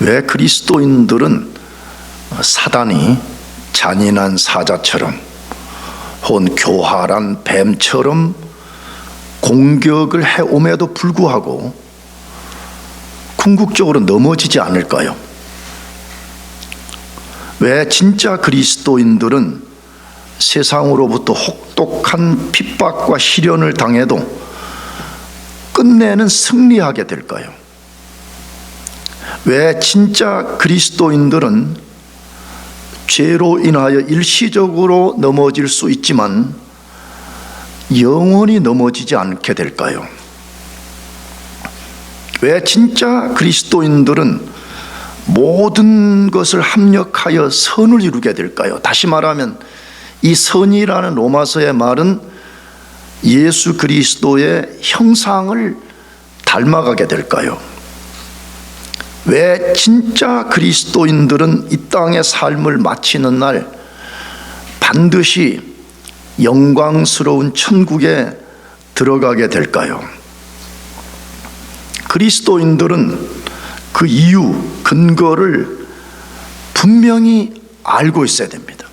왜 그리스도인들은 사단이 잔인한 사자처럼 혹은 교활한 뱀처럼 공격을 해옴에도 불구하고 궁극적으로 넘어지지 않을까요? 왜 진짜 그리스도인들은 세상으로부터 혹독한 핍박과 시련을 당해도 끝내는 승리하게 될까요? 왜 진짜 그리스도인들은 죄로 인하여 일시적으로 넘어질 수 있지만 영원히 넘어지지 않게 될까요? 왜 진짜 그리스도인들은 모든 것을 합력하여 선을 이루게 될까요? 다시 말하면 이 선이라는 로마서의 말은 예수 그리스도의 형상을 닮아가게 될까요? 왜 진짜 그리스도인들은 이 땅의 삶을 마치는 날 반드시 영광스러운 천국에 들어가게 될까요? 그리스도인들은 그 이유, 근거를 분명히 알고 있어야 됩니다.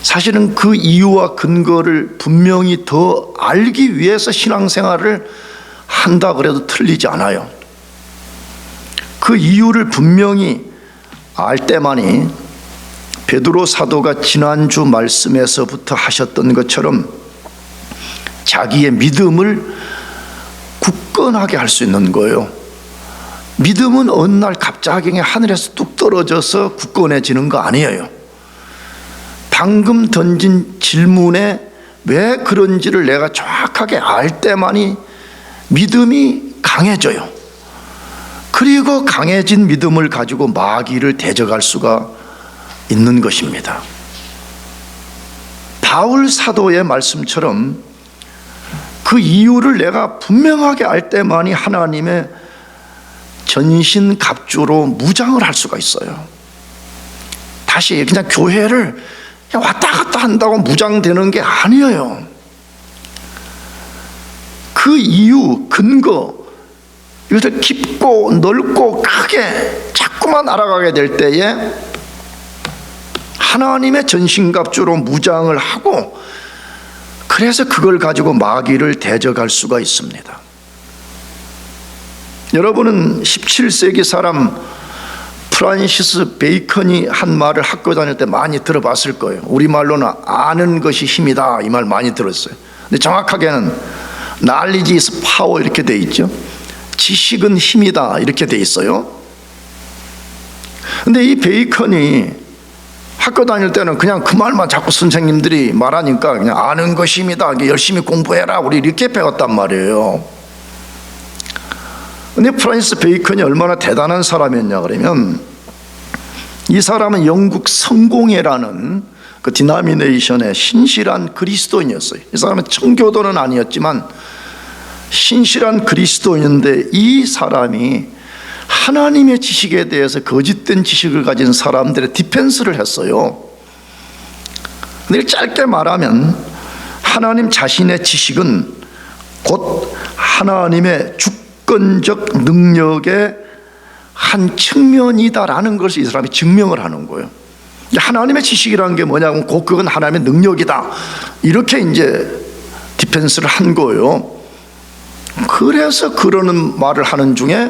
사실은 그 이유와 근거를 분명히 더 알기 위해서 신앙생활을 한다 그래도 틀리지 않아요. 그 이유를 분명히 알 때만이 베드로 사도가 지난주 말씀에서부터 하셨던 것처럼 자기의 믿음을 굳건하게 할 수 있는 거예요. 믿음은 어느 날 갑자기 하늘에서 뚝 떨어져서 굳건해지는 거 아니에요. 방금 던진 질문에 왜 그런지를 내가 정확하게 알 때만이 믿음이 강해져요. 그리고 강해진 믿음을 가지고 마귀를 대적할 수가 있는 것입니다. 바울 사도의 말씀처럼 그 이유를 내가 분명하게 알 때만이 하나님의 전신갑주로 무장을 할 수가 있어요. 다시 그냥 교회를 그냥 왔다 갔다 한다고 무장되는 게 아니에요. 그 이유, 근거, 이것을 깊고 넓고 크게 자꾸만 알아가게 될 때에 하나님의 전신갑주로 무장을 하고 그래서 그걸 가지고 마귀를 대적할 수가 있습니다. 여러분은 17세기 사람 프란시스 베이컨이 한 말을 학교 다닐 때 많이 들어봤을 거예요. 우리말로는 아는 것이 힘이다 이 말 많이 들었어요. 근데 정확하게는 knowledge is power 이렇게 돼 있죠. 지식은 힘이다 이렇게 돼 있어요. 근데 이 베이컨이 학교 다닐 때는 그냥 그 말만 자꾸 선생님들이 말하니까 그냥 아는 것이 힘이다, 열심히 공부해라 우리 이렇게 배웠단 말이에요. 근데 프란시스 베이컨이 얼마나 대단한 사람이었냐 그러면 이 사람은 영국 성공회라는 그 디나미네이션의 신실한 그리스도인이었어요. 이 사람은 청교도는 아니었지만 신실한 그리스도인인데 이 사람이 하나님의 지식에 대해서 거짓된 지식을 가진 사람들의 디펜스를 했어요. 근데 짧게 말하면 하나님 자신의 지식은 곧 하나님의 주권적 능력의 한 측면이다라는 것을 이 사람이 증명을 하는 거예요. 하나님의 지식이라는 게 뭐냐면 곧 그건 하나님의 능력이다 이렇게 이제 디펜스를 한 거예요. 그래서 그러는 말을 하는 중에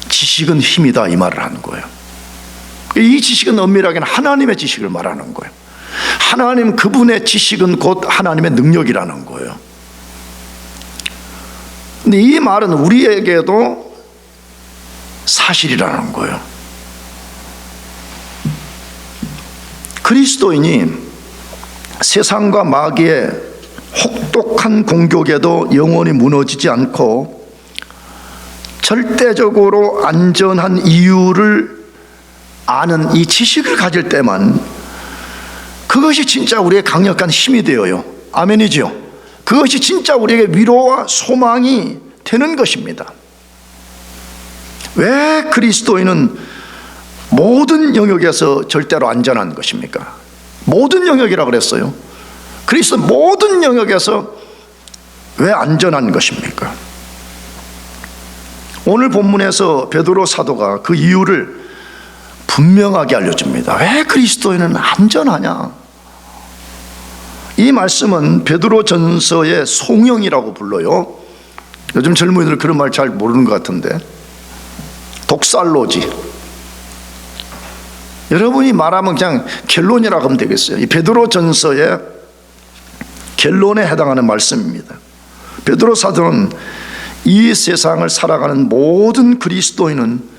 지식은 힘이다 이 말을 하는 거예요. 이 지식은 엄밀하게는 하나님의 지식을 말하는 거예요. 하나님 그분의 지식은 곧 하나님의 능력이라는 거예요. 근데 이 말은 우리에게도 사실이라는 거예요. 그리스도인이 세상과 마귀의 혹독한 공격에도 영원히 무너지지 않고 절대적으로 안전한 이유를 아는 이 지식을 가질 때만 그것이 진짜 우리의 강력한 힘이 되어요. 아멘이죠. 그것이 진짜 우리에게 위로와 소망이 되는 것입니다. 왜 그리스도인은 모든 영역에서 절대로 안전한 것입니까? 모든 영역이라고 그랬어요. 그리스도 모든 영역에서 왜 안전한 것입니까? 오늘 본문에서 베드로 사도가 그 이유를 분명하게 알려줍니다. 왜 그리스도인은 안전하냐? 이 말씀은 베드로전서의 송영이라고 불러요. 요즘 젊은이들 그런 말 잘 모르는 것 같은데, 독살로지. 여러분이 말하면 그냥 결론이라고 하면 되겠어요. 이 베드로전서의 결론에 해당하는 말씀입니다. 베드로 사도는 이 세상을 살아가는 모든 그리스도인은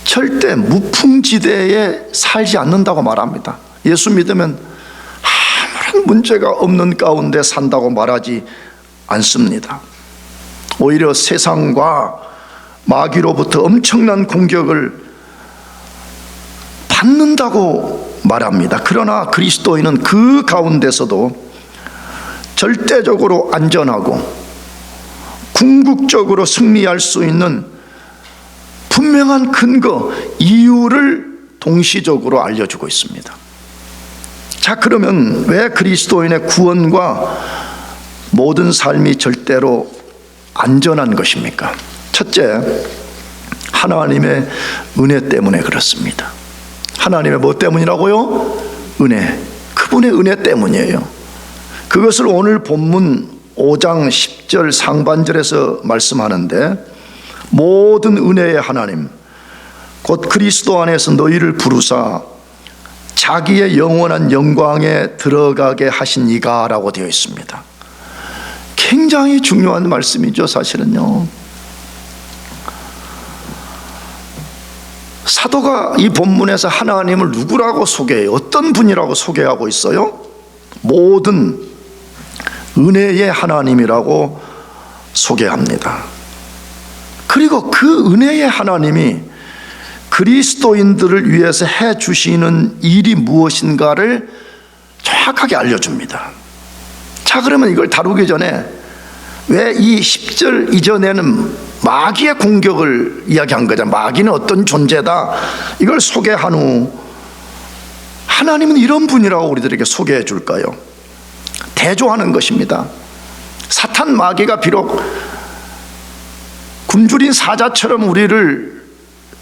절대 무풍지대에 살지 않는다고 말합니다. 예수 믿으면 아무런 문제가 없는 가운데 산다고 말하지 않습니다. 오히려 세상과 마귀로부터 엄청난 공격을 받는다고 말합니다. 그러나 그리스도인은 그 가운데서도 절대적으로 안전하고 궁극적으로 승리할 수 있는 분명한 근거, 이유를 동시적으로 알려주고 있습니다. 자, 그러면 왜 그리스도인의 구원과 모든 삶이 절대로 안전한 것입니까? 첫째, 하나님의 은혜 때문에 그렇습니다. 하나님의 뭐 때문이라고요? 은혜. 그분의 은혜 때문이에요. 그것을 오늘 본문 5장 10절 상반절에서 말씀하는데, 모든 은혜의 하나님 곧 그리스도 안에서 너희를 부르사 자기의 영원한 영광에 들어가게 하신 이가 라고 되어 있습니다. 굉장히 중요한 말씀이죠. 사실은요, 사도가 이 본문에서 하나님을 누구라고 소개해요? 어떤 분이라고 소개하고 있어요? 모든 은혜의 하나님이라고 소개합니다. 그리고 그 은혜의 하나님이 그리스도인들을 위해서 해주시는 일이 무엇인가를 정확하게 알려줍니다. 자, 그러면 이걸 다루기 전에 왜 이 10절 이전에는 마귀의 공격을 이야기한 거죠? 마귀는 어떤 존재다, 이걸 소개한 후 하나님은 이런 분이라고 우리들에게 소개해 줄까요? 대조하는 것입니다. 사탄 마귀가 비록 굶주린 사자처럼 우리를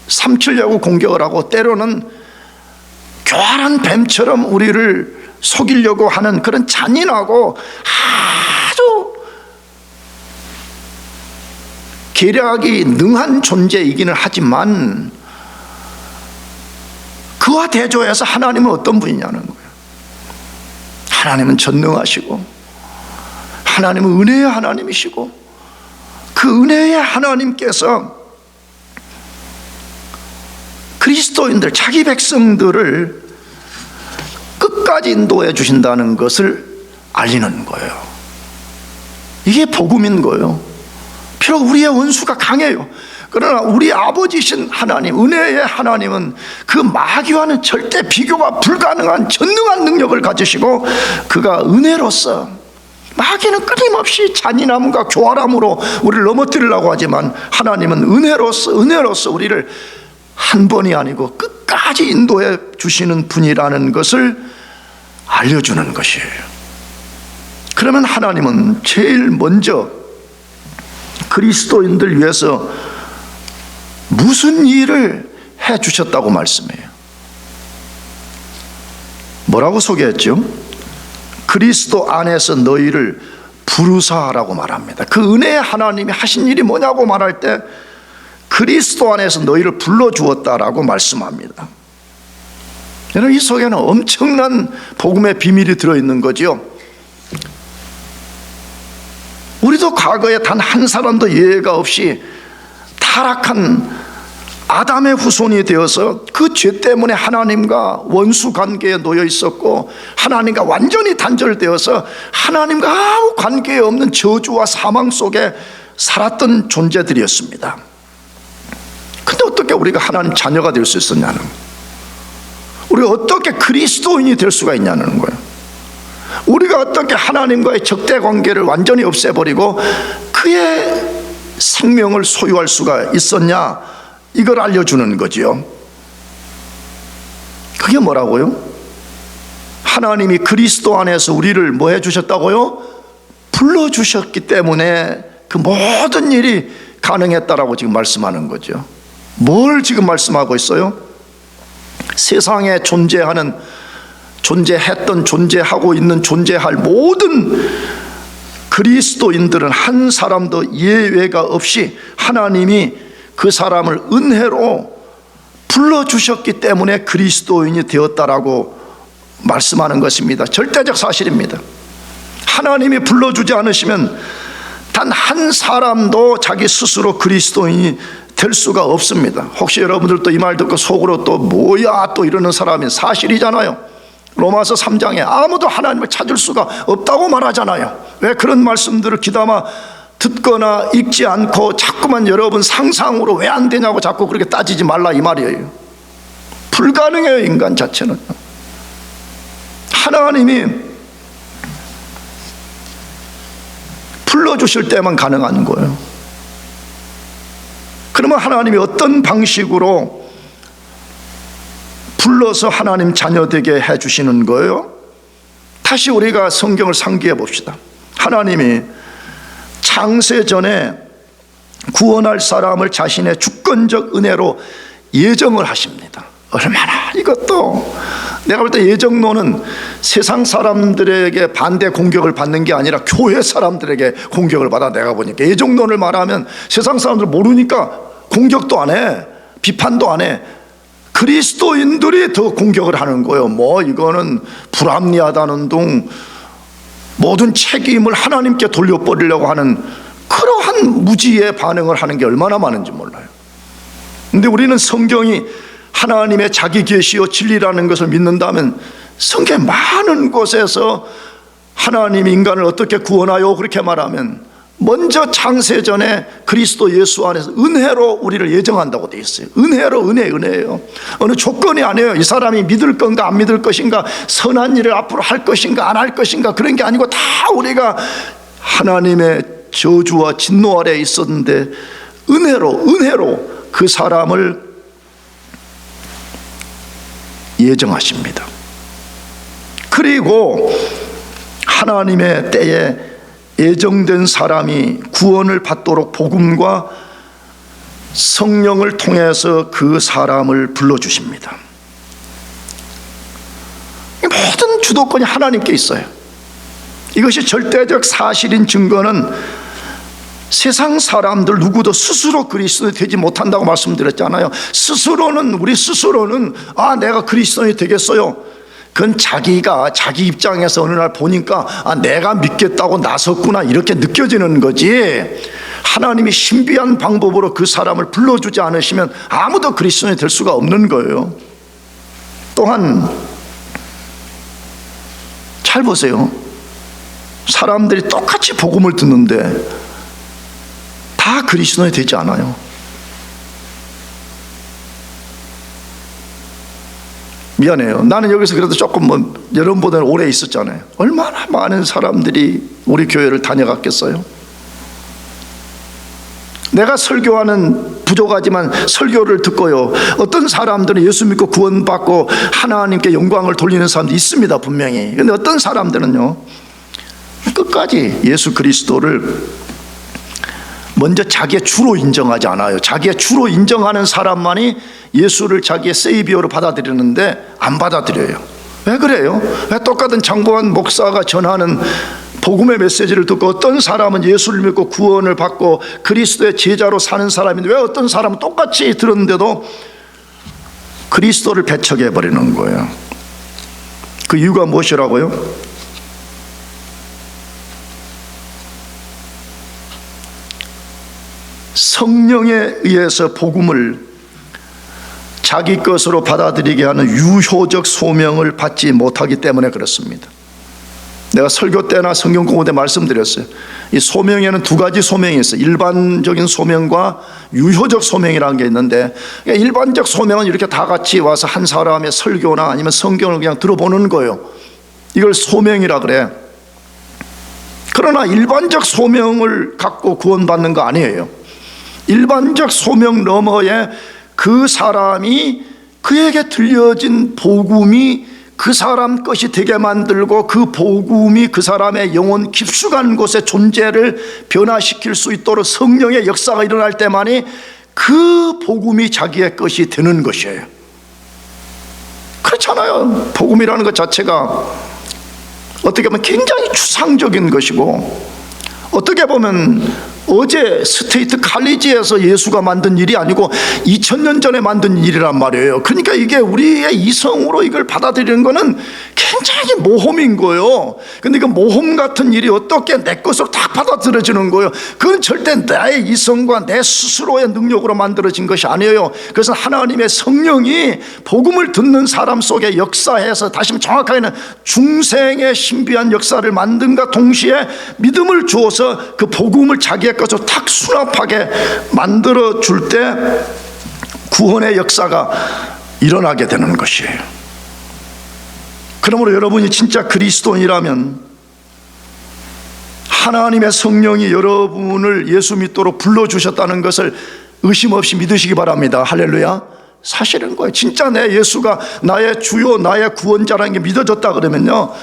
삼키려고 공격을 하고, 때로는 교활한 뱀처럼 우리를 속이려고 하는 그런 잔인하고 아주 계략이 능한 존재이기는 하지만, 그와 대조해서 하나님은 어떤 분이냐는 거예요. 하나님은 전능하시고, 하나님은 은혜의 하나님이시고, 그 은혜의 하나님께서 그리스도인들, 자기 백성들을 끝까지 인도해 주신다는 것을 알리는 거예요. 이게 복음인 거예요. 비록 우리의 원수가 강해요. 그러나 우리 아버지신 하나님, 은혜의 하나님은 그 마귀와는 절대 비교가 불가능한 전능한 능력을 가지시고, 그가 은혜로서, 마귀는 끊임없이 잔인함과 교활함으로 우리를 넘어뜨리려고 하지만, 하나님은 은혜로서 우리를 한 번이 아니고 끝까지 인도해 주시는 분이라는 것을 알려주는 것이에요. 그러면 하나님은 제일 먼저 그리스도인들 위해서 무슨 일을 해 주셨다고 말씀해요? 뭐라고 소개했죠? 그리스도 안에서 너희를 부르사라고 말합니다. 그 은혜의 하나님이 하신 일이 뭐냐고 말할 때 그리스도 안에서 너희를 불러주었다라고 말씀합니다. 여러분, 이 속에는 엄청난 복음의 비밀이 들어있는 거죠. 우리도 과거에 단 한 사람도 예외가 없이 타락한 아담의 후손이 되어서 그 죄 때문에 하나님과 원수 관계에 놓여 있었고, 하나님과 완전히 단절되어서 하나님과 아무 관계 없는 저주와 사망 속에 살았던 존재들이었습니다. 근데 어떻게 우리가 하나님 자녀가 될 수 있었냐는, 우리가 어떻게 그리스도인이 될 수가 있냐는 거예요. 우리가 어떻게 하나님과의 적대 관계를 완전히 없애버리고 그의 생명을 소유할 수가 있었냐, 이걸 알려주는 거지요. 그게 뭐라고요? 하나님이 그리스도 안에서 우리를 뭐 해주셨다고요? 불러주셨기 때문에 그 모든 일이 가능했다라고 지금 말씀하는 거죠. 뭘 지금 말씀하고 있어요? 세상에 존재했던, 존재하고 있는, 존재할 모든 그리스도인들은 한 사람도 예외가 없이 하나님이 그 사람을 은혜로 불러주셨기 때문에 그리스도인이 되었다라고 말씀하는 것입니다. 절대적 사실입니다. 하나님이 불러주지 않으시면 단 한 사람도 자기 스스로 그리스도인이 될 수가 없습니다. 혹시 여러분들도 이 말 듣고 속으로 또 뭐야 또 이러는 사람이 사실이잖아요. 로마서 3장에 아무도 하나님을 찾을 수가 없다고 말하잖아요. 왜 그런 말씀들을 귀담아 듣거나 읽지 않고 자꾸만 여러분 상상으로 왜 안 되냐고 자꾸 그렇게 따지지 말라 이 말이에요. 불가능해요. 인간 자체는. 하나님이 불러주실 때만 가능한 거예요. 그러면 하나님이 어떤 방식으로 불러서 하나님 자녀 되게 해주시는 거예요? 다시 우리가 성경을 상기해 봅시다. 하나님이 창세 전에 구원할 사람을 자신의 주권적 은혜로 예정을 하십니다. 얼마나 이것도 내가 볼 때 예정론은 세상 사람들에게 반대 공격을 받는 게 아니라 교회 사람들에게 공격을 받아. 내가 보니까 예정론을 말하면 세상 사람들 모르니까 공격도 안 해, 비판도 안 해. 그리스도인들이 더 공격을 하는 거예요. 뭐 이거는 불합리하다는 둥 모든 책임을 하나님께 돌려버리려고 하는 그러한 무지의 반응을 하는 게 얼마나 많은지 몰라요. 근데 우리는 성경이 하나님의 자기 계시요 진리라는 것을 믿는다면 성경 많은 곳에서 하나님이 인간을 어떻게 구원하여 그렇게 말하면 먼저 창세 전에 그리스도 예수 안에서 은혜로 우리를 예정한다고 되어 있어요. 은혜로, 은혜예요. 어느 조건이 아니에요. 이 사람이 믿을 건가 안 믿을 것인가, 선한 일을 앞으로 할 것인가 안 할 것인가, 그런 게 아니고 다 우리가 하나님의 저주와 진노 아래에 있었는데 은혜로 그 사람을 예정하십니다. 그리고 하나님의 때에 예정된 사람이 구원을 받도록 복음과 성령을 통해서 그 사람을 불러주십니다. 모든 주도권이 하나님께 있어요. 이것이 절대적 사실인 증거는 세상 사람들 누구도 스스로 그리스도인이 되지 못한다고 말씀드렸잖아요. 우리 스스로는 내가 그리스도인이 되겠어요. 그건 자기가 자기 입장에서 어느 날 보니까 내가 믿겠다고 나섰구나 이렇게 느껴지는 거지, 하나님이 신비한 방법으로 그 사람을 불러주지 않으시면 아무도 그리스도인이 될 수가 없는 거예요. 또한 잘 보세요. 사람들이 똑같이 복음을 듣는데 다 그리스도인이 되지 않아요. 미안해요. 나는 여기서 그래도 조금 여러분보다는 오래 있었잖아요. 얼마나 많은 사람들이 우리 교회를 다녀갔겠어요. 내가 설교하는 부족하지만 설교를 듣고요, 어떤 사람들은 예수 믿고 구원받고 하나님께 영광을 돌리는 사람도 있습니다, 분명히. 그런데 어떤 사람들은요, 끝까지 예수 그리스도를 먼저 자기의 주로 인정하지 않아요. 자기의 주로 인정하는 사람만이 예수를 자기의 세이비어로 받아들이는데 안 받아들여요. 왜 그래요? 왜 똑같은 장보환 목사가 전하는 복음의 메시지를 듣고 어떤 사람은 예수를 믿고 구원을 받고 그리스도의 제자로 사는 사람인데 왜 어떤 사람은 똑같이 들었는데도 그리스도를 배척해 버리는 거예요? 그 이유가 무엇이라고요? 성령에 의해서 복음을 자기 것으로 받아들이게 하는 유효적 소명을 받지 못하기 때문에 그렇습니다. 내가 설교 때나 성경 공부 때 말씀드렸어요. 이 소명에는 두 가지 소명이 있어요. 일반적인 소명과 유효적 소명이라는 게 있는데, 일반적 소명은 이렇게 다 같이 와서 한 사람의 설교나 아니면 성경을 그냥 들어보는 거예요. 이걸 소명이라 그래. 그러나 일반적 소명을 갖고 구원받는 거 아니에요. 일반적 소명 너머에 그 사람이 그에게 들려진 복음이 그 사람 것이 되게 만들고 그 복음이 그 사람의 영혼 깊숙한 곳에 존재를 변화시킬 수 있도록 성령의 역사가 일어날 때만이 그 복음이 자기의 것이 되는 것이에요. 그렇잖아요. 복음이라는 것 자체가 어떻게 보면 굉장히 추상적인 것이고, 어떻게 보면 어제 스테이트 칼리지에서 예수가 만든 일이 아니고 2000년 전에 만든 일이란 말이에요. 그러니까 이게 우리의 이성으로 이걸 받아들이는 거는 굉장히 모험인 거예요. 근데 그 모험 같은 일이 어떻게 내 것으로 다 받아들여지는 거예요? 그건 절대 나의 이성과 내 스스로의 능력으로 만들어진 것이 아니에요. 그래서 하나님의 성령이 복음을 듣는 사람 속에 역사해서, 다시 정확하게는 중생의 신비한 역사를 만든과 동시에 믿음을 주어서 그 복음을 자기의 것으로 탁 수납하게 만들어 줄 때 구원의 역사가 일어나게 되는 것이에요. 그러므로 여러분이 진짜 그리스도인이라면 하나님의 성령이 여러분을 예수 믿도록 불러주셨다는 것을 의심 없이 믿으시기 바랍니다. 할렐루야. 사실은 거예요. 진짜 내 예수가 나의 주요, 나의 구원자라는 게 믿어졌다 그러면요,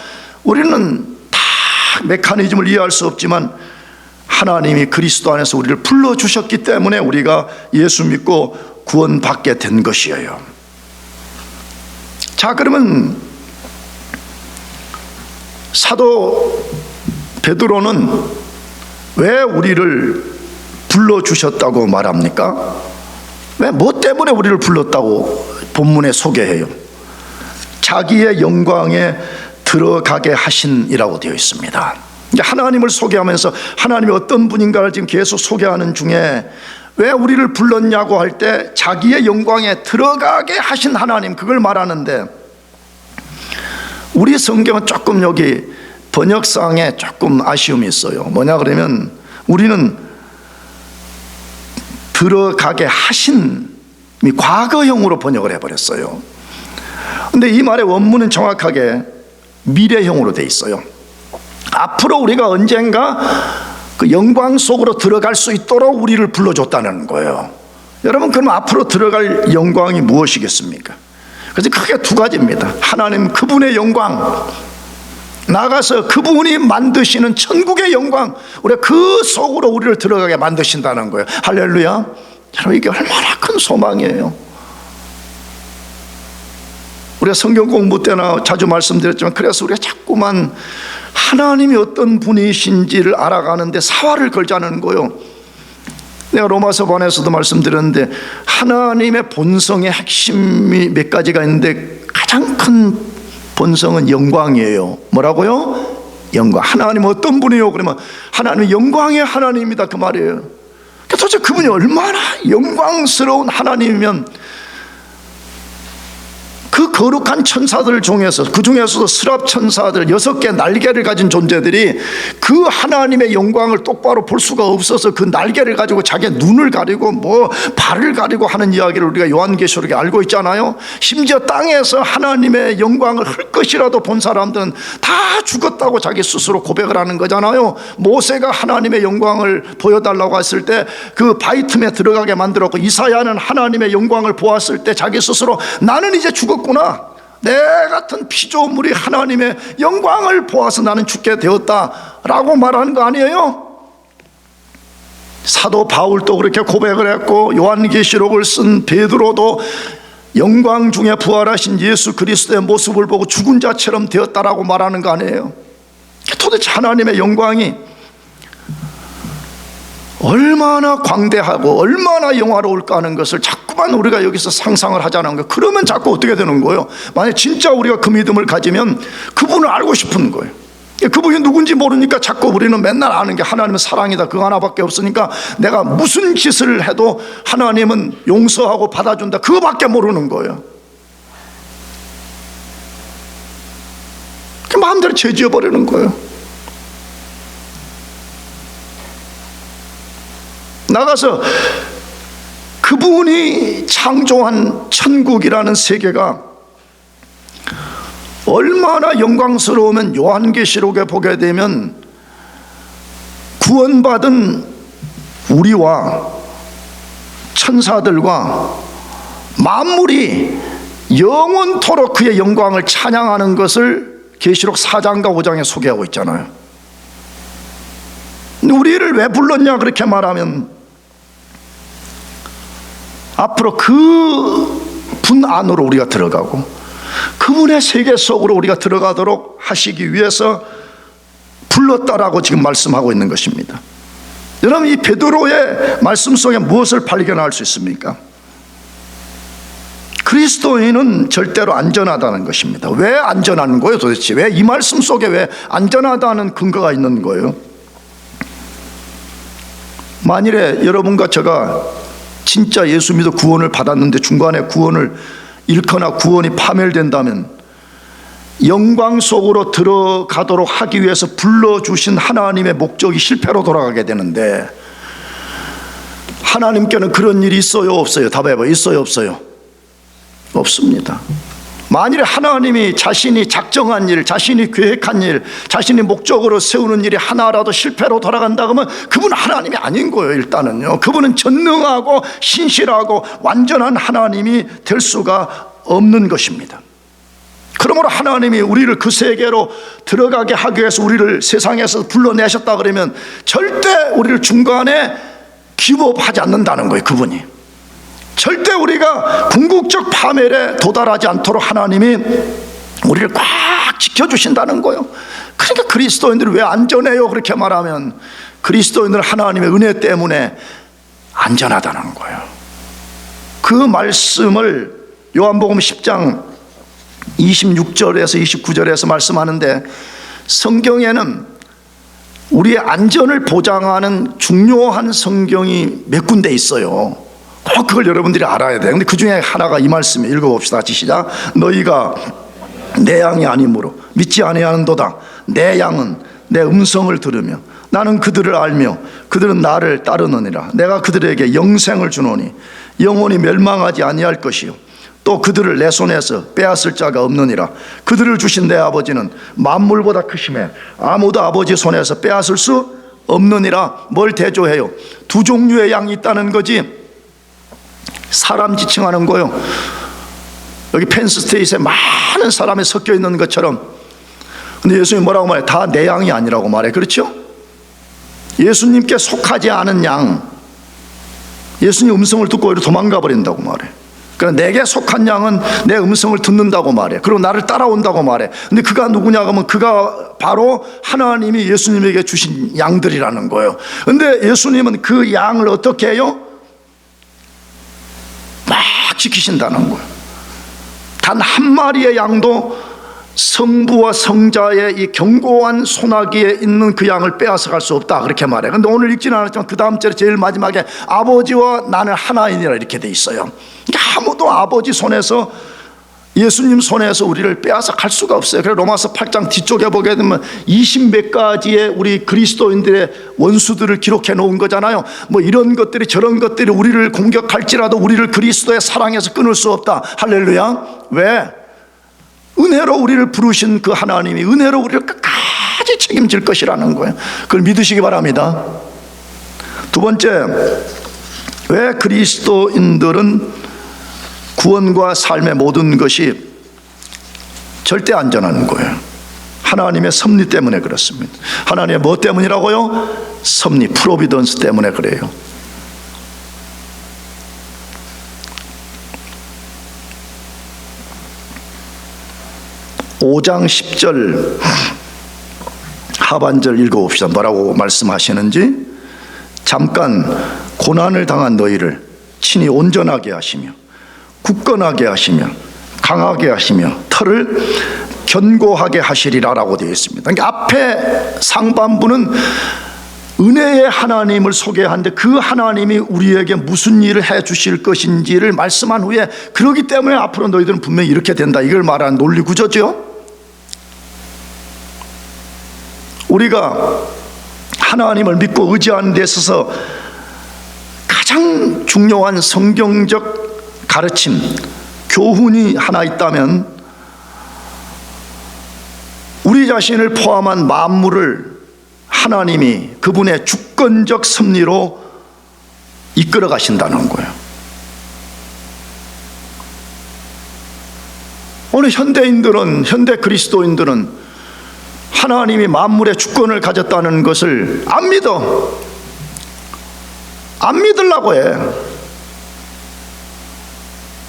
우리는 다 메커니즘을 이해할 수 없지만 하나님이 그리스도 안에서 우리를 불러주셨기 때문에 우리가 예수 믿고 구원받게 된 것이에요. 자, 그러면 사도 베드로는 왜 우리를 불러주셨다고 말합니까? 왜, 뭐 때문에 우리를 불렀다고 본문에 소개해요? 자기의 영광에 들어가게 하신이라고 되어 있습니다. 하나님을 소개하면서 하나님이 어떤 분인가를 지금 계속 소개하는 중에 왜 우리를 불렀냐고 할 때 자기의 영광에 들어가게 하신 하나님, 그걸 말하는데, 우리 성경은 조금 여기 번역상에 조금 아쉬움이 있어요. 뭐냐 그러면 우리는 들어가게 하신 과거형으로 번역을 해버렸어요. 근데 이 말의 원문은 정확하게 미래형으로 돼 있어요. 앞으로 우리가 언젠가 그 영광 속으로 들어갈 수 있도록 우리를 불러줬다는 거예요. 여러분, 그럼 앞으로 들어갈 영광이 무엇이겠습니까? 그래서 크게 두 가지입니다. 하나님 그분의 영광, 나가서 그분이 만드시는 천국의 영광, 우리가 그 속으로 우리를 들어가게 만드신다는 거예요. 할렐루야. 여러분, 이게 얼마나 큰 소망이에요. 우리가 성경 공부 때나 자주 말씀드렸지만, 그래서 우리가 자꾸만 하나님이 어떤 분이신지를 알아가는데 사활을 걸자는 거예요. 내가 로마서 반에서도 말씀드렸는데, 하나님의 본성의 핵심이 몇 가지가 있는데 가장 큰 본성은 영광이에요. 뭐라고요? 영광. 하나님 어떤 분이요? 그러면 하나님 영광의 하나님이다, 그 말이에요. 도대체 그분이 얼마나 영광스러운 하나님이면 그 거룩한 천사들 중에서, 그 중에서도 스랍 천사들 6개 날개를 가진 존재들이 그 하나님의 영광을 똑바로 볼 수가 없어서 그 날개를 가지고 자기 눈을 가리고 뭐 발을 가리고 하는 이야기를 우리가 요한계시록에 알고 있잖아요. 심지어 땅에서 하나님의 영광을 헐것이라도 본 사람들은 다 죽었다고 자기 스스로 고백을 하는 거잖아요. 모세가 하나님의 영광을 보여달라고 했을 때 그 바위 틈에 들어가게 만들었고, 이사야는 하나님의 영광을 보았을 때 자기 스스로 나는 이제 죽었구나, 내 같은 피조물이 하나님의 영광을 보아서 나는 죽게 되었다라고 말하는 거 아니에요? 사도 바울도 그렇게 고백을 했고, 요한계시록을 쓴 베드로도 영광 중에 부활하신 예수 그리스도의 모습을 보고 죽은 자처럼 되었다라고 말하는 거 아니에요? 도대체 하나님의 영광이 얼마나 광대하고 얼마나 영화로울까 하는 것을 자꾸만 우리가 여기서 상상을 하자는 거예요. 그러면 자꾸 어떻게 되는 거예요? 만약 진짜 우리가 그 믿음을 가지면 그분을 알고 싶은 거예요. 그분이 누군지 모르니까 자꾸 우리는 맨날 아는 게 하나님은 사랑이다, 그거 하나밖에 없으니까 내가 무슨 짓을 해도 하나님은 용서하고 받아준다, 그거밖에 모르는 거예요. 그 마음대로 죄 지어버리는 거예요. 나가서 그분이 창조한 천국이라는 세계가 얼마나 영광스러우면, 요한계시록에 보게 되면 구원받은 우리와 천사들과 만물이 영원토록 그의 영광을 찬양하는 것을 계시록 4장과 5장에 소개하고 있잖아요. 근데 우리를 왜 불렀냐 그렇게 말하면 앞으로 그 분 안으로 우리가 들어가고 그분의 세계 속으로 우리가 들어가도록 하시기 위해서 불렀다라고 지금 말씀하고 있는 것입니다. 여러분, 이 베드로의 말씀 속에 무엇을 발견할 수 있습니까? 그리스도인은 절대로 안전하다는 것입니다. 왜 안전한 거예요 도대체? 왜 이 말씀 속에 왜 안전하다는 근거가 있는 거예요? 만일에 여러분과 제가 진짜 예수 믿어 구원을 받았는데 중간에 구원을 잃거나 구원이 파멸된다면 영광 속으로 들어가도록 하기 위해서 불러주신 하나님의 목적이 실패로 돌아가게 되는데, 하나님께는 그런 일이 있어요 없어요? 답해봐요. 있어요 없어요? 없습니다. 만일에 하나님이 자신이 작정한 일, 자신이 계획한 일, 자신이 목적으로 세우는 일이 하나라도 실패로 돌아간다 그러면 그분은 하나님이 아닌 거예요. 일단은요, 그분은 전능하고 신실하고 완전한 하나님이 될 수가 없는 것입니다. 그러므로 하나님이 우리를 그 세계로 들어가게 하기 위해서 우리를 세상에서 불러내셨다 그러면 절대 우리를 중간에 기업하지 않는다는 거예요. 그분이 절대 우리가 궁극적 파멸에 도달하지 않도록 하나님이 우리를 꽉 지켜주신다는 거예요. 그러니까 그리스도인들이 왜 안전해요 그렇게 말하면 그리스도인들은 하나님의 은혜 때문에 안전하다는 거예요. 그 말씀을 요한복음 10장 26절에서 29절에서 말씀하는데, 성경에는 우리의 안전을 보장하는 중요한 성경이 몇 군데 있어요. 꼭 그걸 여러분들이 알아야 돼요. 근데 그 중에 하나가 이 말씀이에요. 읽어봅시다. 같이 시작. 너희가 내 양이 아니므로 믿지 아니하는도다. 내 양은 내 음성을 들으며 나는 그들을 알며 그들은 나를 따르느니라. 내가 그들에게 영생을 주노니 영원히 멸망하지 아니할 것이요 또 그들을 내 손에서 빼앗을 자가 없느니라. 그들을 주신 내 아버지는 만물보다 크심에 아무도 아버지 손에서 빼앗을 수 없느니라. 뭘 대조해요? 두 종류의 양이 있다는 거지. 사람 지칭하는 거요. 여기 펜스테이트에 많은 사람이 섞여 있는 것처럼. 근데 예수님이 뭐라고 말해요? 다 내 양이 아니라고 말해요. 그렇죠? 예수님께 속하지 않은 양, 예수님 음성을 듣고 오히려 도망가 버린다고 말해요. 그러니까 내게 속한 양은 내 음성을 듣는다고 말해. 그리고 나를 따라온다고 말해. 근데 그가 누구냐 하면 그가 바로 하나님이 예수님에게 주신 양들이라는 거예요. 근데 예수님은 그 양을 어떻게 해요? 막 지키신다는 거예요. 단 한 마리의 양도 성부와 성자의 이 견고한 손아귀에 있는 그 양을 빼앗아 갈 수 없다 그렇게 말해요. 근데 오늘 읽지는 않았지만 그 다음 절에 제일 마지막에 아버지와 나는 하나이니라 이렇게 돼 있어요. 그러니까 아무도 아버지 손에서, 예수님 손에서 우리를 빼앗아 갈 수가 없어요. 그래서 로마서 8장 뒤쪽에 보게 되면 20몇 가지의 우리 그리스도인들의 원수들을 기록해 놓은 거잖아요. 뭐 이런 것들이 저런 것들이 우리를 공격할지라도 우리를 그리스도의 사랑에서 끊을 수 없다. 할렐루야. 왜? 은혜로 우리를 부르신 그 하나님이 은혜로 우리를 끝까지 책임질 것이라는 거예요. 그걸 믿으시기 바랍니다. 두 번째, 왜 그리스도인들은 구원과 삶의 모든 것이 절대 안전한 거예요? 하나님의 섭리 때문에 그렇습니다. 하나님의 뭐 때문이라고요? 섭리, 프로비던스 때문에 그래요. (5장 10절) 하반절 읽어봅시다. 뭐라고 말씀하시는지. 잠깐 고난을 당한 너희를 친히 온전하게 하시며 굳건하게 하시며 강하게 하시며 털을 견고하게 하시리라 라고 되어 있습니다. 그러니까 앞에 상반부는 은혜의 하나님을 소개하는데 그 하나님이 우리에게 무슨 일을 해 주실 것인지를 말씀한 후에, 그러기 때문에 앞으로 너희들은 분명히 이렇게 된다, 이걸 말하는 논리 구조죠. 우리가 하나님을 믿고 의지하는 데 있어서 가장 중요한 성경적 가르침, 교훈이 하나 있다면 우리 자신을 포함한 만물을 하나님이 그분의 주권적 섭리로 이끌어 가신다는 거예요. 오늘 현대 그리스도인들은 하나님이 만물의 주권을 가졌다는 것을 안 믿어. 안 믿으려고 해.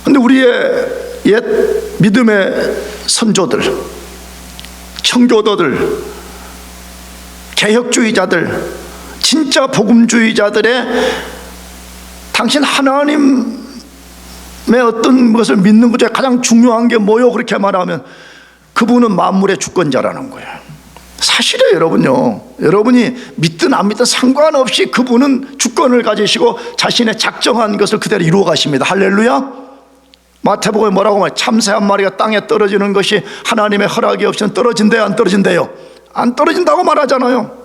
근데 우리의 옛 믿음의 선조들, 청교도들, 개혁주의자들, 진짜 복음주의자들의 당신 하나님의 어떤 것을 믿는 것 중에 가장 중요한 게 뭐요? 그렇게 말하면 그분은 만물의 주권자라는 거예요. 사실이에요, 여러분요. 여러분이 믿든 안 믿든 상관없이 그분은 주권을 가지시고 자신의 작정한 것을 그대로 이루어 가십니다. 할렐루야. 마태복음에 뭐라고 말해요? 참새 한 마리가 땅에 떨어지는 것이 하나님의 허락이 없이는 떨어진대요, 안 떨어진대요? 안 떨어진다고 말하잖아요.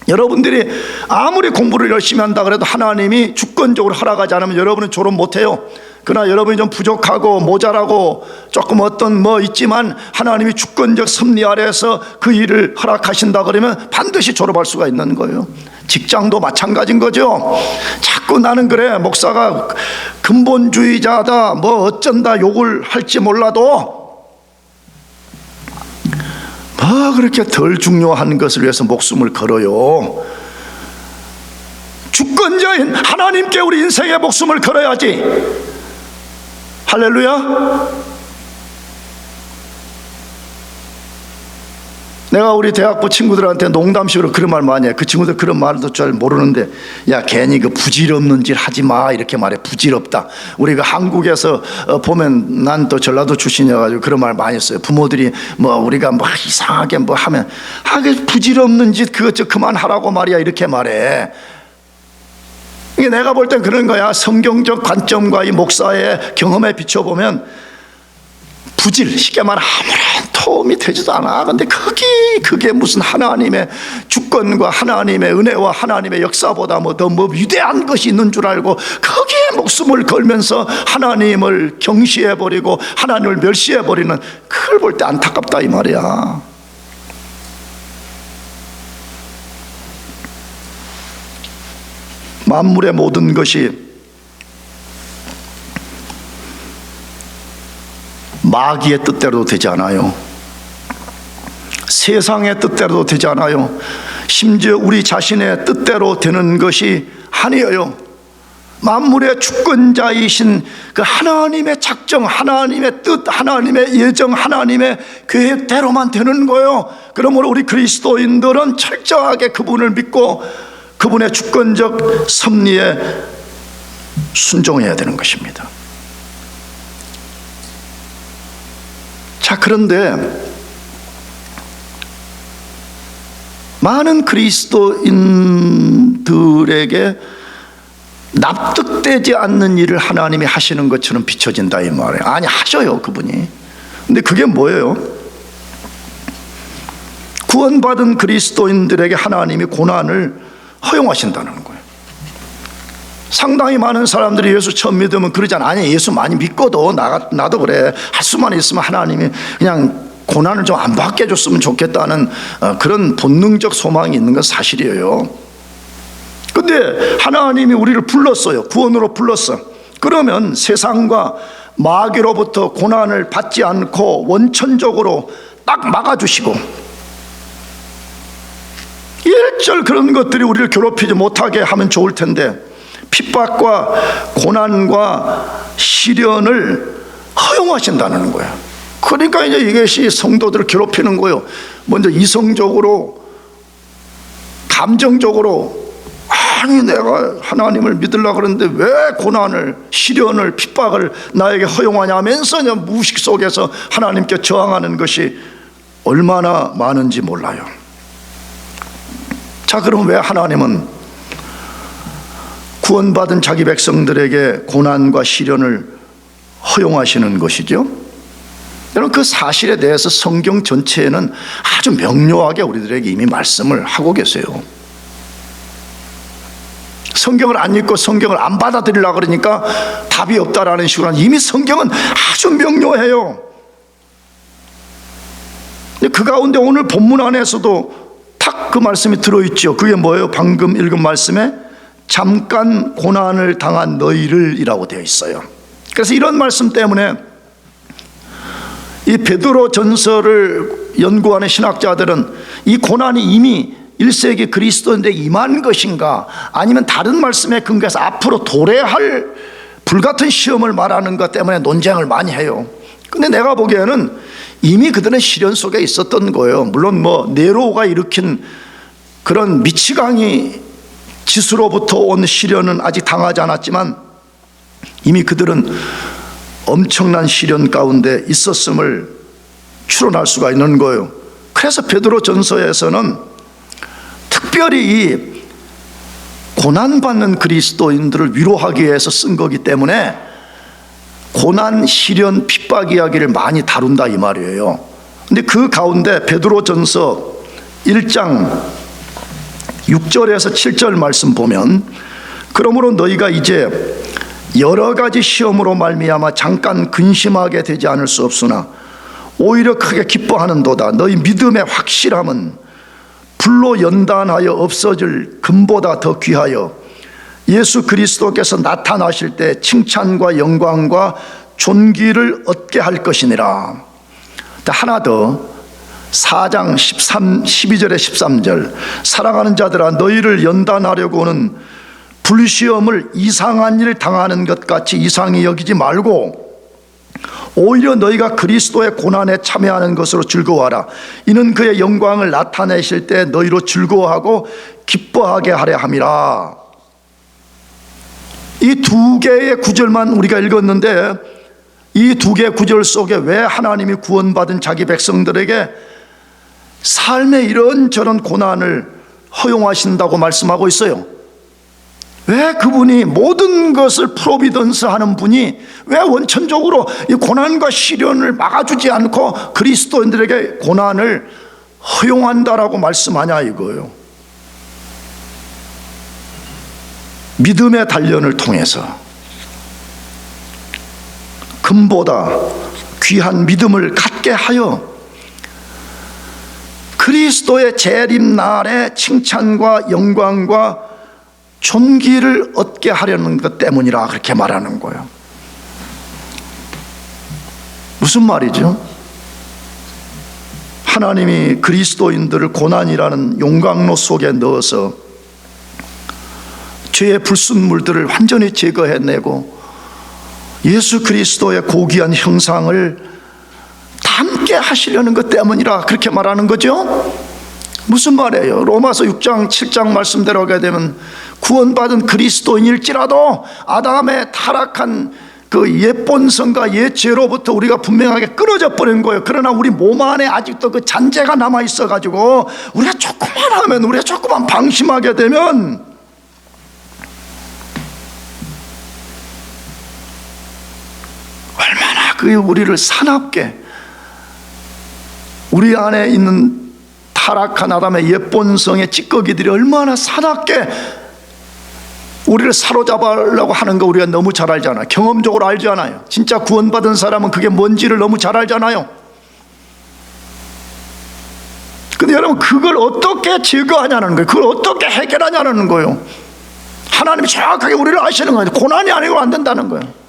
여러분들이 아무리 공부를 열심히 한다 그래도 하나님이 주권적으로 허락하지 않으면 여러분은 졸업 못해요. 그러나 여러분이 좀 부족하고 모자라고 조금 어떤 뭐 있지만 하나님이 주권적 섭리 아래에서 그 일을 허락하신다 그러면 반드시 졸업할 수가 있는 거예요. 직장도 마찬가지인 거죠. 자꾸 나는 그래 목사가 근본주의자다 뭐 어쩐다 욕을 할지 몰라도 뭐 그렇게 덜 중요한 것을 위해서 목숨을 걸어요. 주권자인 하나님께 우리 인생의 목숨을 걸어야지. 할렐루야. 내가 우리 대학부 친구들한테 농담식으로 그런 말 많이 해. 그 친구들 그런 말도 잘 모르는데, 야 괜히 그 부질없는 짓 하지 마 이렇게 말해. 부질없다. 우리가 한국에서 보면, 난 또 전라도 출신이어가지고 그런 말 많이 써요. 부모들이 뭐 우리가 뭐 이상하게 뭐 하면 그 부질없는 짓 그것 좀 그만하라고 말이야 이렇게 말해. 이게 내가 볼 땐 그런 거야. 성경적 관점과 이 목사의 경험에 비춰보면 부질, 쉽게 말하면 아무런 도움이 되지도 않아. 근데 그게 무슨 하나님의 주권과 하나님의 은혜와 하나님의 역사보다 뭐 더 뭐 위대한 것이 있는 줄 알고 거기에 목숨을 걸면서 하나님을 경시해버리고 하나님을 멸시해버리는, 그걸 볼 때 안타깝다 이 말이야. 만물의 모든 것이 마귀의 뜻대로 되지 않아요. 세상의 뜻대로 되지 않아요. 심지어 우리 자신의 뜻대로 되는 것이 아니에요. 만물의 주권자이신 그 하나님의 작정, 하나님의 뜻, 하나님의 예정, 하나님의 계획대로만 되는 거예요. 그러므로 우리 그리스도인들은 철저하게 그분을 믿고 그분의 주권적 섭리에 순종해야 되는 것입니다. 자, 그런데 많은 그리스도인들에게 납득되지 않는 일을 하나님이 하시는 것처럼 비춰진다 이 말이에요. 아니, 하셔요 그분이. 근데 그게 뭐예요? 구원받은 그리스도인들에게 하나님이 고난을 허용하신다는 거예요. 상당히 많은 사람들이 예수 처음 믿으면 그러잖아. 아니, 예수 많이 믿고도 나도 그래. 할 수만 있으면 하나님이 그냥 고난을 좀 안 받게 해줬으면 좋겠다는 그런 본능적 소망이 있는 건 사실이에요. 근데 하나님이 우리를 불렀어요. 구원으로 불렀어. 그러면 세상과 마귀로부터 고난을 받지 않고 원천적으로 딱 막아주시고, 일절 그런 것들이 우리를 괴롭히지 못하게 하면 좋을 텐데 핍박과 고난과 시련을 허용하신다는 거예요. 그러니까 이제 이것이 성도들을 괴롭히는 거예요. 먼저 이성적으로, 감정적으로, 아니 내가 하나님을 믿으려고 그러는데 왜 고난을, 시련을, 핍박을 나에게 허용하냐면서 무의식 속에서 하나님께 저항하는 것이 얼마나 많은지 몰라요. 자, 그럼 왜 하나님은 구원받은 자기 백성들에게 고난과 시련을 허용하시는 것이죠? 여러분, 그 사실에 대해서 성경 전체에는 아주 명료하게 우리들에게 이미 말씀을 하고 계세요. 성경을 안 읽고 성경을 안 받아들이려고 그러니까 답이 없다라는 식으로 이미 성경은 아주 명료해요. 그 가운데 오늘 본문 안에서도 탁 그 말씀이 들어있죠. 그게 뭐예요? 방금 읽은 말씀에 잠깐 고난을 당한 너희를 이라고 되어 있어요. 그래서 이런 말씀 때문에 이 베드로 전서를 연구하는 신학자들은 이 고난이 이미 1세기 그리스도인데 임한 것인가, 아니면 다른 말씀에 근거해서 앞으로 도래할 불같은 시험을 말하는 것 때문에 논쟁을 많이 해요. 근데 내가 보기에는 이미 그들은 시련 속에 있었던 거예요. 물론 네로가 일으킨 그런 미치광이 짓으로부터 온 시련은 아직 당하지 않았지만 이미 그들은 엄청난 시련 가운데 있었음을 추론할 수가 있는 거예요. 그래서 베드로 전서에서는 특별히 이 고난받는 그리스도인들을 위로하기 위해서 쓴 거기 때문에 고난, 시련, 핍박 이야기를 많이 다룬다 이 말이에요. 근데 그 가운데 베드로 전서 1장 6절에서 7절 말씀 보면, 그러므로 너희가 이제 여러 가지 시험으로 말미암아 잠깐 근심하게 되지 않을 수 없으나 오히려 크게 기뻐하는도다. 너희 믿음의 확실함은 불로 연단하여 없어질 금보다 더 귀하여 예수 그리스도께서 나타나실 때 칭찬과 영광과 존귀를 얻게 할 것이니라. 하나 더, 4장 12절에 13절, 사랑하는 자들아 너희를 연단하려고 하는 불시험을 이상한 일 당하는 것 같이 이상히 여기지 말고 오히려 너희가 그리스도의 고난에 참여하는 것으로 즐거워하라. 이는 그의 영광을 나타내실 때 너희로 즐거워하고 기뻐하게 하려 함이라. 이 두 개의 구절만 우리가 읽었는데 이 두 개의 구절 속에 왜 하나님이 구원받은 자기 백성들에게 삶의 이런저런 고난을 허용하신다고 말씀하고 있어요? 왜 그분이 모든 것을 프로비던스 하는 분이 왜 원천적으로 이 고난과 시련을 막아주지 않고 그리스도인들에게 고난을 허용한다라고 말씀하냐 이거예요. 믿음의 단련을 통해서 금보다 귀한 믿음을 갖게 하여 그리스도의 재림날에 칭찬과 영광과 존귀를 얻게 하려는 것 때문이라 그렇게 말하는 거예요. 무슨 말이죠? 하나님이 그리스도인들을 고난이라는 용광로 속에 넣어서 죄의 불순물들을 완전히 제거해내고 예수 그리스도의 고귀한 형상을 담게 하시려는 것 때문이라 그렇게 말하는 거죠. 무슨 말이에요? 로마서 6장 7장 말씀대로 하게 되면 구원받은 그리스도인일지라도 아담의 타락한 그 옛 본성과 옛 죄로부터 우리가 분명하게 끊어져 버린 거예요. 그러나 우리 몸 안에 아직도 그 잔재가 남아 있어 가지고 우리가 조금만 하면, 우리가 조금만 방심하게 되면 얼마나 그 우리를 사납게, 우리 안에 있는 타락한 아담의 옛 본성의 찌꺼기들이 얼마나 사납게 우리를 사로잡으려고 하는 거 우리가 너무 잘 알잖아요. 경험적으로 알지 않아요? 진짜 구원받은 사람은 그게 뭔지를 너무 잘 알잖아요. 근데 여러분, 그걸 어떻게 제거하냐는 거예요. 그걸 어떻게 해결하냐는 거예요. 하나님이 정확하게 우리를 아시는 거예요. 고난이 아니고 안 된다는 거예요.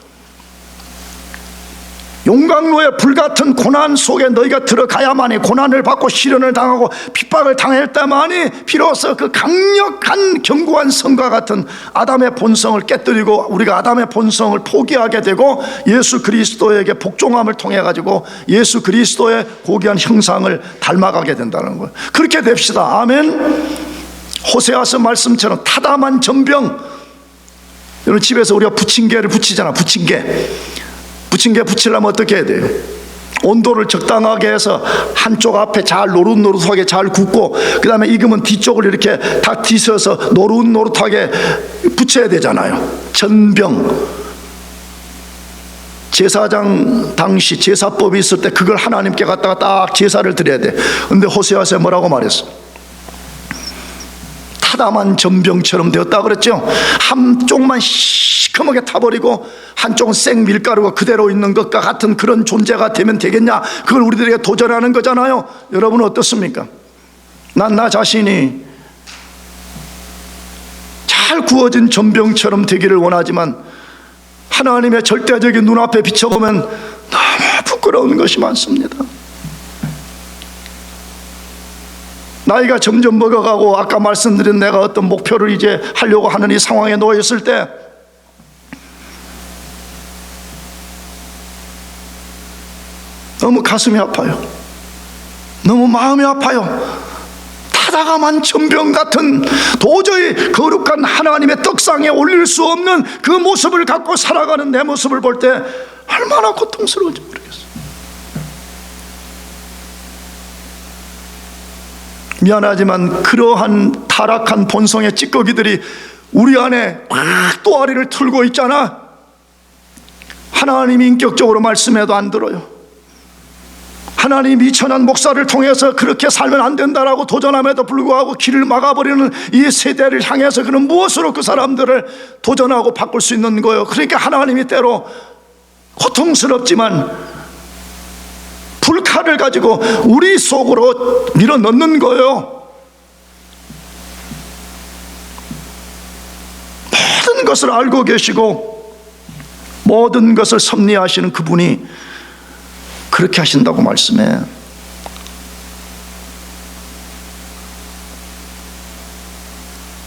용광로의 불같은 고난 속에 너희가 들어가야만이, 고난을 받고 시련을 당하고 핍박을 당할 때만이 비로소 그 강력한 견고한 성과 같은 아담의 본성을 깨뜨리고 우리가 아담의 본성을 포기하게 되고 예수 그리스도에게 복종함을 통해 가지고 예수 그리스도의 고귀한 형상을 닮아가게 된다는 거예요. 그렇게 됩시다. 아멘. 호세아서 말씀처럼 타담한 전병, 여러분 집에서 우리가 부침개를 부치잖아. 부침개 부치려면 어떻게 해야 돼요? 온도를 적당하게 해서 한쪽 앞에 잘 노릇노릇하게 잘 굽고 그 다음에 익으면 뒤쪽을 이렇게 다 뒤서서 노릇노릇하게 부쳐야 되잖아요. 전병, 제사장 당시 제사법이 있을 때 그걸 하나님께 갖다가 딱 제사를 드려야 돼. 근데 호세아서에 뭐라고 말했어? 타담한 전병처럼 되었다 그랬죠. 한쪽만 시커멓게 타버리고 한쪽은 생 밀가루가 그대로 있는 것과 같은 그런 존재가 되면 되겠냐? 그걸 우리들에게 도전하는 거잖아요. 여러분은 어떻습니까? 난 나 자신이 잘 구워진 전병처럼 되기를 원하지만 하나님의 절대적인 눈앞에 비춰보면 너무 부끄러운 것이 많습니다. 나이가 점점 먹어가고 아까 말씀드린 내가 어떤 목표를 이제 하려고 하는 이 상황에 놓였을 때 너무 가슴이 아파요. 너무 마음이 아파요. 타다가만 전병 같은 도저히 거룩한 하나님의 떡상에 올릴 수 없는 그 모습을 갖고 살아가는 내 모습을 볼 때 얼마나 고통스러운지 모르겠어요. 미안하지만 그러한 타락한 본성의 찌꺼기들이 우리 안에 꽉 또아리를 틀고 있잖아. 하나님이 인격적으로 말씀해도 안 들어요. 하나님 이천한 목사를 통해서 그렇게 살면 안 된다라고 도전함에도 불구하고 길을 막아버리는 이 세대를 향해서 그는 무엇으로 그 사람들을 도전하고 바꿀 수 있는 거예요? 그러니까 하나님이 때로 고통스럽지만 불칼을 가지고 우리 속으로 밀어넣는 거예요. 모든 것을 알고 계시고 모든 것을 섭리하시는 그분이 그렇게 하신다고 말씀해.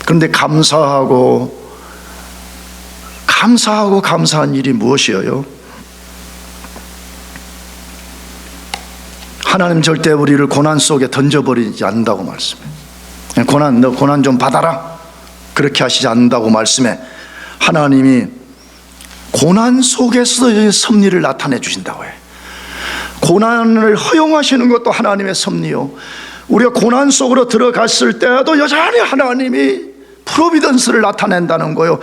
그런데 감사한 일이 무엇이에요? 하나님 절대 우리를 고난 속에 던져버리지 않는다고 말씀해. 너 고난 좀 받아라, 그렇게 하시지 않는다고 말씀해. 하나님이 고난 속에서 섭리를 나타내 주신다고 해. 고난을 허용하시는 것도 하나님의 섭리요, 우리가 고난 속으로 들어갔을 때도 여전히 하나님이 프로비던스를 나타낸다는 거예요.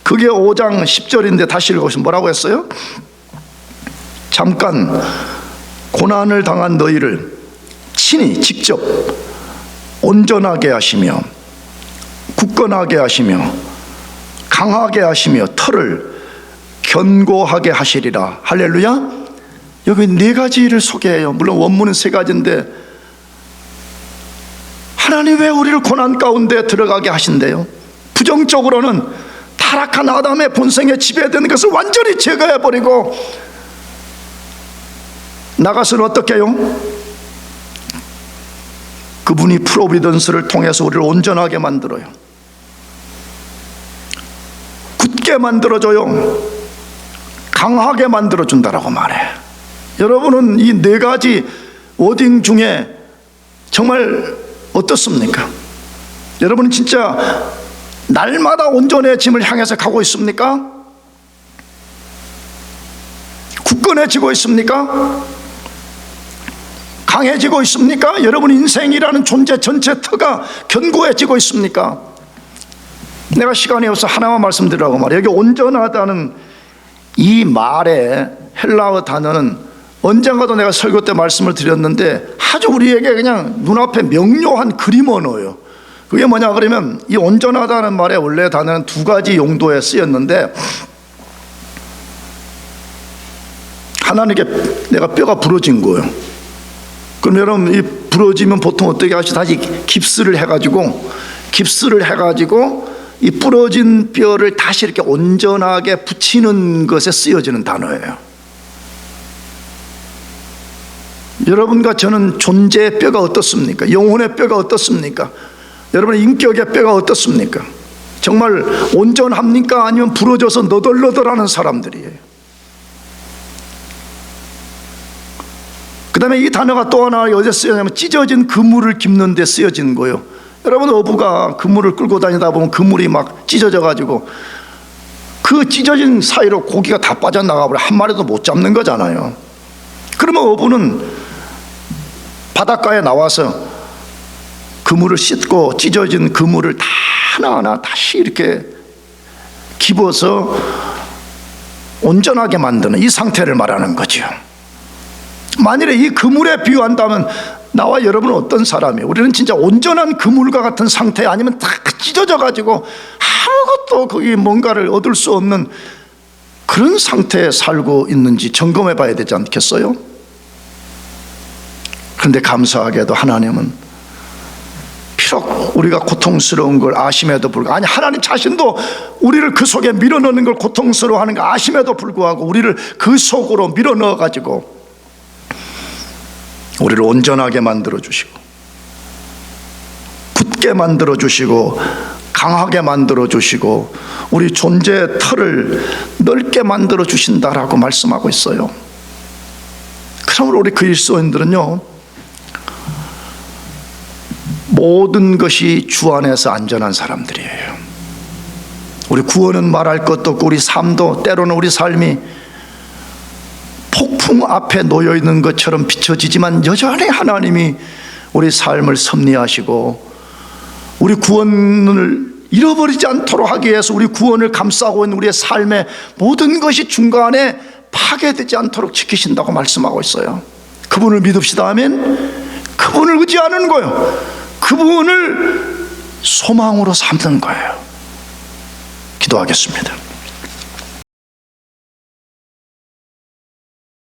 그게 5장 10절인데 다시 읽어보시면 뭐라고 했어요? 잠깐 고난을 당한 너희를 친히 직접 온전하게 하시며 굳건하게 하시며 강하게 하시며 털을 견고하게 하시리라. 할렐루야. 여기 네 가지를 소개해요. 물론 원문은 세 가지인데 하나님 왜 우리를 고난 가운데 들어가게 하신대요? 부정적으로는 타락한 아담의 본성에 지배되는 것을 완전히 제거해버리고 나가서는 어떻게 해요? 그분이 프로비던스를 통해서 우리를 온전하게 만들어요. 굳게 만들어줘요. 강하게 만들어준다라고 말해. 여러분은 이 네 가지 워딩 중에 정말 어떻습니까? 여러분은 진짜 날마다 온전해짐을 향해서 가고 있습니까? 굳건해지고 있습니까? 강해지고 있습니까? 여러분 인생이라는 존재 전체 터가 견고해지고 있습니까? 내가 시간이 없어 하나만 말씀드리라고 말이에요. 여기 온전하다는 이 말의 헬라어 단어는 언젠가도 내가 설교 때 말씀을 드렸는데 아주 우리에게 그냥 눈앞에 명료한 그림 언어예요. 그게 뭐냐 그러면 이 온전하다는 말의 원래 단어는 두 가지 용도에 쓰였는데 하나님께 내가 뼈가 부러진 거예요. 그럼 여러분 이 부러지면 보통 어떻게 하시죠? 다시 깁스를 해가지고 이 부러진 뼈를 다시 이렇게 온전하게 붙이는 것에 쓰여지는 단어예요. 여러분과 저는 존재의 뼈가 어떻습니까? 영혼의 뼈가 어떻습니까? 여러분의 인격의 뼈가 어떻습니까? 정말 온전합니까? 아니면 부러져서 너덜너덜하는 사람들이에요. 그 다음에 이 단어가 또 하나 어디에 쓰여냐면 찢어진 그물을 깁는 데 쓰여진 거예요. 여러분 어부가 그물을 끌고 다니다 보면 그물이 막 찢어져 가지고 그 찢어진 사이로 고기가 다 빠져나가 버려 한 마리도 못 잡는 거잖아요. 그러면 어부는 바닷가에 나와서 그물을 씻고 찢어진 그물을 다 하나하나 다시 이렇게 집어서 온전하게 만드는 이 상태를 말하는 거죠. 만일에 이 그물에 비유한다면 나와 여러분은 어떤 사람이에요? 우리는 진짜 온전한 그물과 같은 상태, 아니면 다 찢어져 가지고 아무것도 거기 뭔가를 얻을 수 없는 그런 상태에 살고 있는지 점검해 봐야 되지 않겠어요? 그런데 감사하게도 하나님은 비록 우리가 고통스러운 걸 아심에도 불구하고, 아니 하나님 자신도 우리를 그 속에 밀어넣는 걸 고통스러워하는 걸 아심에도 불구하고 우리를 그 속으로 밀어넣어 가지고 우리를 온전하게 만들어 주시고 굳게 만들어 주시고 강하게 만들어 주시고 우리 존재의 틀을 넓게 만들어 주신다라고 말씀하고 있어요. 그러므로 우리 그리스도인들은요, 모든 것이 주 안에서 안전한 사람들이에요. 우리 구원은 말할 것도 없고 우리 삶도 때로는 우리 삶이 폭풍 앞에 놓여 있는 것처럼 비춰지지만 여전히 하나님이 우리 삶을 섭리하시고 우리 구원을 잃어버리지 않도록 하기 위해서 우리 구원을 감싸고 있는 우리의 삶의 모든 것이 중간에 파괴되지 않도록 지키신다고 말씀하고 있어요. 그분을 믿읍시다 하면 그분을 의지하는 거예요. 그분을 소망으로 삼는 거예요. 기도하겠습니다.